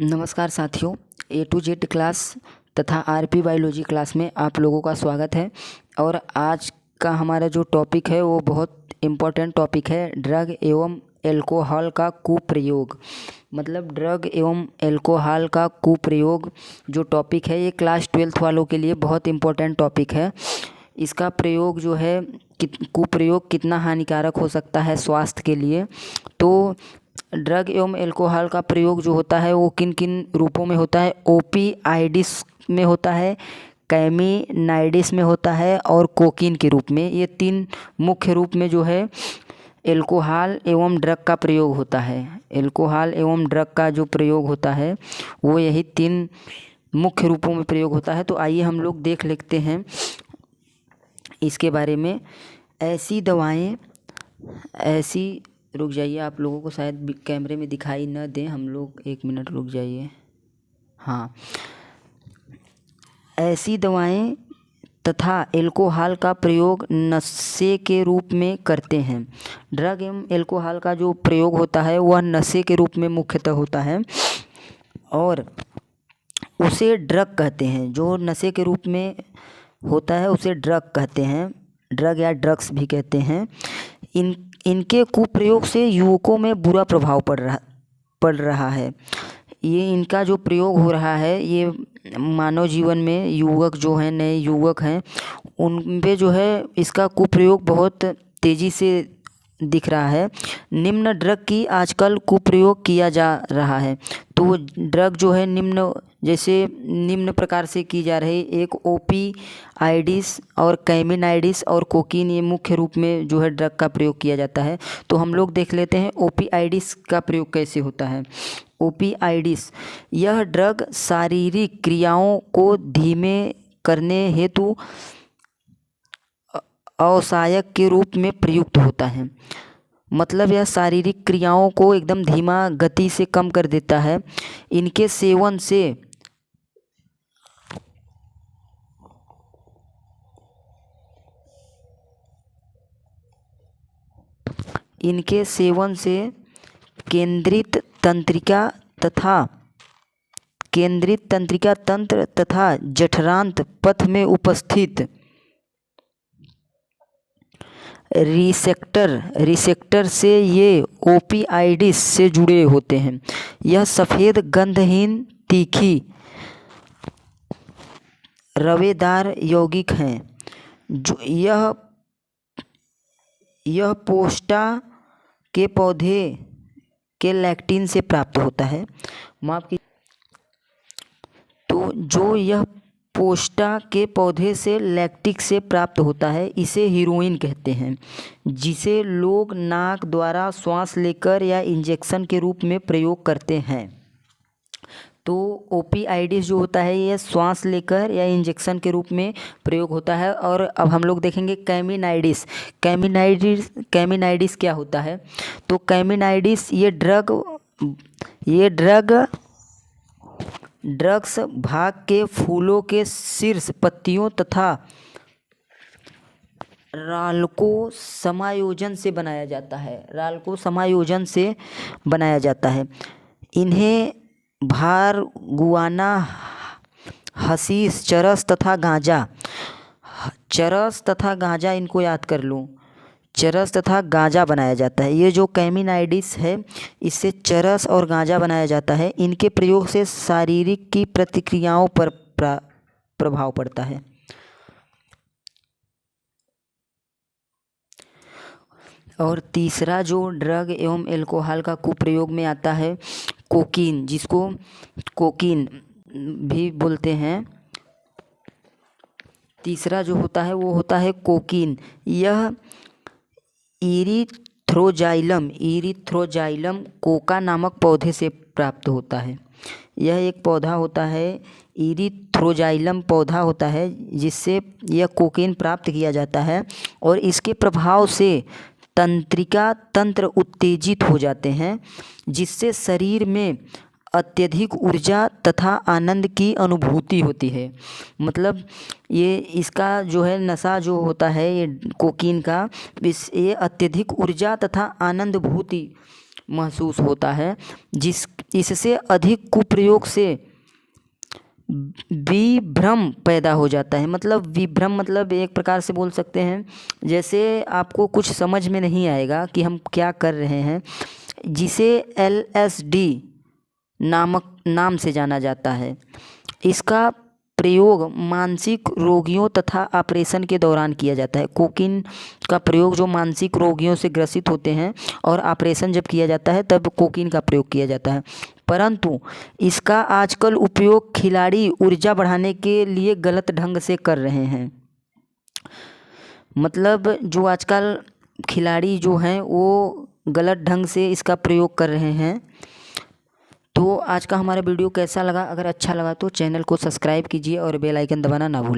नमस्कार साथियों, A to Z class तथा RP बायोलॉजी क्लास में आप लोगों का स्वागत है। और आज का हमारा जो टॉपिक है वो बहुत इम्पोर्टेंट टॉपिक है, ड्रग एवं एल्कोहल का कुप्रयोग। मतलब ड्रग एवं एल्कोहल का कुप्रयोग जो टॉपिक है ये क्लास 12th वालों के लिए बहुत इम्पोर्टेंट टॉपिक है। इसका प्रयोग जो है कुप्रयोग कितना हानिकारक हो सकता है स्वास्थ्य के लिए। तो ड्रग एवं एल्कोहल का प्रयोग जो होता है वो किन किन रूपों में होता है। ओपीआइडिस में होता है, कैमिनाइडिस में होता है और कोकीन के रूप में। ये तीन मुख्य रूप में जो है एल्कोहल एवं ड्रग का प्रयोग होता है। एल्कोहल एवं ड्रग का जो प्रयोग होता है वो यही तीन मुख्य रूपों में प्रयोग होता है। तो आइए हम लोग देख लेते हैं इसके बारे में। रुक जाइए, आप लोगों को शायद कैमरे में दिखाई न दे, हम लोग 1 मिनट रुक जाइए। हाँ, ऐसी दवाएं तथा एल्कोहल का प्रयोग नशे के रूप में करते हैं। ड्रग एवं एल्कोहल का जो प्रयोग होता है वह नशे के रूप में मुख्यतः होता है और उसे ड्रग कहते हैं। जो नशे के रूप में होता है उसे ड्रग कहते हैं, ड्रग या ड्रग्स भी कहते हैं। इनके कुप्रयोग से युवकों में बुरा प्रभाव पड़ रहा है। ये इनका जो प्रयोग हो रहा है ये मानव जीवन में युवक जो हैं, नए युवक हैं, उन पे जो है इसका कुप्रयोग बहुत तेज़ी से दिख रहा है। निम्न ड्रग की आजकल कुप्रयोग किया जा रहा है। तो ड्रग जो है निम्न प्रकार से की जा रही, एक ओपीआइडिस और कैमिनाइडिस और कोकीन, ये मुख्य रूप में जो है ड्रग का प्रयोग किया जाता है। तो हम लोग देख लेते हैं ओपीआइडिस का प्रयोग कैसे होता है। ओपीआइडिस यह ड्रग शारीरिक क्रियाओं को धीमे करने हेतु अवसायक के रूप में प्रयुक्त होता है। मतलब यह शारीरिक क्रियाओं को एकदम धीमा गति से कम कर देता है। इनके सेवन से केंद्रित तंत्रिका तंत्र तथा जठरांत पथ में उपस्थित रिसेप्टर से ये ओपीआइडिस से जुड़े होते हैं। यह सफ़ेद गंधहीन तीखी रवेदार यौगिक हैं। जो यह पोस्टा के पौधे के लैक्टिन से प्राप्त होता है। माफ की तो जो यह पोस्टा के पौधे से लैक्टिक से प्राप्त होता है इसे हीरोइन कहते हैं, जिसे लोग नाक द्वारा श्वास लेकर या इंजेक्शन के रूप में प्रयोग करते हैं। तो ओपीआइडिस जो होता है ये श्वास लेकर या इंजेक्शन के रूप में प्रयोग होता है। और अब हम लोग देखेंगे कैमिनाइडिस क्या होता है। तो कैमिनाइडिस ये ड्रग्स भाग के फूलों के शीर्ष पत्तियों तथा राल को समायोजन से बनाया जाता है। इन्हें भार्गुआना, हशीश, चरस तथा गांजा इनको याद कर लो, चरस तथा गांजा बनाया जाता है। ये जो कैमिनाइडिस है इससे चरस और गांजा बनाया जाता है। इनके प्रयोग से शारीरिक की प्रतिक्रियाओं पर प्रभाव पड़ता है। और तीसरा जो ड्रग एवं एल्कोहल का कुप्रयोग में आता है कोकीन, जिसको कोकीन भी बोलते हैं। तीसरा जो होता है वो होता है कोकीन। यह इरीथ्रोजाइलम कोका नामक पौधे से प्राप्त होता है। यह एक पौधा होता है, इरीथ्रोजाइलम पौधा होता है, जिससे यह कोकीन प्राप्त किया जाता है। और इसके प्रभाव से तंत्रिका तंत्र उत्तेजित हो जाते हैं, जिससे शरीर में अत्यधिक ऊर्जा तथा आनंद की अनुभूति होती है। मतलब ये इसका जो है नशा जो होता है ये कोकीन का, ये अत्यधिक ऊर्जा तथा आनंदभूति महसूस होता है, इससे अधिक कुप्रयोग से विभ्रम पैदा हो जाता है। मतलब विभ्रम मतलब एक प्रकार से बोल सकते हैं जैसे आपको कुछ समझ में नहीं आएगा कि हम क्या कर रहे हैं, जिसे LSD नामक नाम से जाना जाता है। इसका प्रयोग मानसिक रोगियों तथा ऑपरेशन के दौरान किया जाता है। कोकीन का प्रयोग जो मानसिक रोगियों से ग्रसित होते हैं और ऑपरेशन जब किया जाता है तब कोकीन का प्रयोग किया जाता है। परंतु इसका आजकल उपयोग खिलाड़ी ऊर्जा बढ़ाने के लिए गलत ढंग से कर रहे हैं। मतलब जो आजकल खिलाड़ी जो हैं वो गलत ढंग से इसका प्रयोग कर रहे हैं। तो आज का हमारा वीडियो कैसा लगा? अगर अच्छा लगा तो चैनल को सब्सक्राइब कीजिए और बेल आइकन दबाना ना भूलें।